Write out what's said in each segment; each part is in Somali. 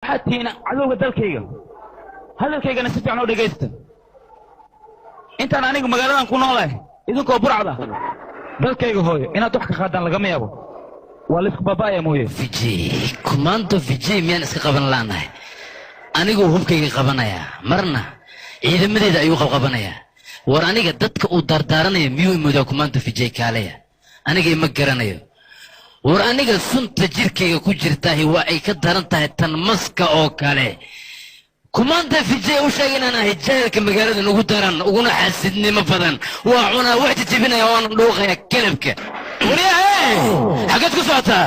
حتينا عدوك دالكيغا هذا الكيغا نسيت عنو دغيست انت انا انيغ مغالدان ku noolahay idinkoo burcada dalkayga hooyo inaad wax ka qaadaan laga yaabo wala isku babaaya mooyee Vijay commando Vijay miyaan iska qaban laanahay anigu hubkayga qabanaya marna ciidamadeeda ayuu qabanaya war aniga dadka uu dardaaranaya miyuu imoodaa commando Vijay kaalaya aniga ima garanayo war aniga sunta jirkayga ku jirtaahi waa ay ka daran tahay tan maska oo kale commando Vijay u sheegay inaan ahay jahalka magaalada ugu daran uguna xasidnimo badan waa cunaa wax jibinaya oo aan dhuuqaya kalabka wariyahay xagad ku socotaa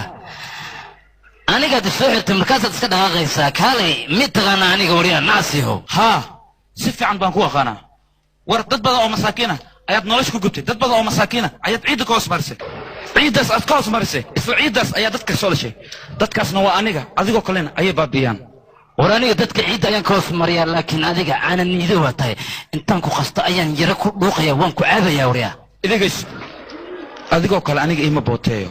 aniga soo xirtay markaasaad iska dhaqaaqaysaa kaalay mid taqaana aniga wariyaa naasiho ha si fiican baan ku aqaanaa war dad badan oo masaakiina ayaad nolosh ku gubtay dad badan oo masaakiina ayaad ciid ka hoos marisay ciidaas aad ka hoos marisay isla ciidaas ayaa dadka soo lashay dadkaasna waa aniga adigoo kalena ayay baabiyaan war aniga dadka ciid ayaan ka hoos mariyaa laakiin adiga aanan niido waa tahay intaan ku qasto ayaan yara ku dhuuqaya waan ku caabayaa wariyaa idigays adigoo kale aniga ima booteeyo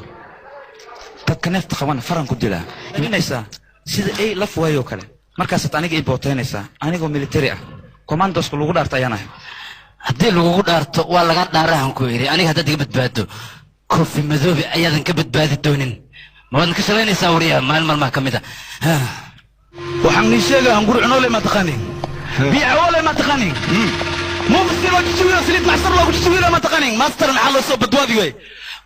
dadka neefta qaban faran ku dilaa inaysaa sida ay laf waayo kale markaas aniga ay booteynaysaa anigoo military ah commandos lagu dhaartay ayaan ahay haddii lagu dhaarto waa laga dhaarahan ku yiri aniga hadda iga badbaado koofi madoobi ayaadan ka badbaadi doonin ma waad ka shaqaynaysaa wariyaa maalmaha ka mid ah waxaan ni sheegay aan gurcunole ma taqaanin biicawole ma taqaanin ممثل وجسوية سليت محصر لو جسوية ما تقنين ماستر محل صوب بدوادي وي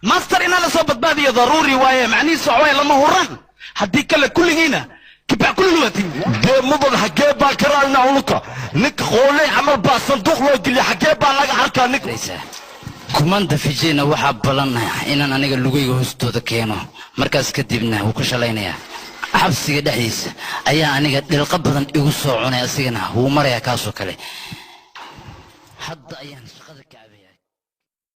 ماستر إن هذا صوب بدوادي ضروري ويا معني صعوي لما هو رن حديك كل هنا كيف كل وقتي مضل حجيبا كرالنا عنقه نك خولي عمل باس صندوق لو يقول حجيبا لقى حركه نك ليس كوماندا فيجينا waxa balana inaan aniga lugayga hoostooda keeno markaas kadibna uu ku shalaynaya xabsiga dhaxdiisa ayaa aniga dhilqa badan igu soo cunay asigana uu maraya kaasoo kale hadda ayaan shaqada ka caabiyay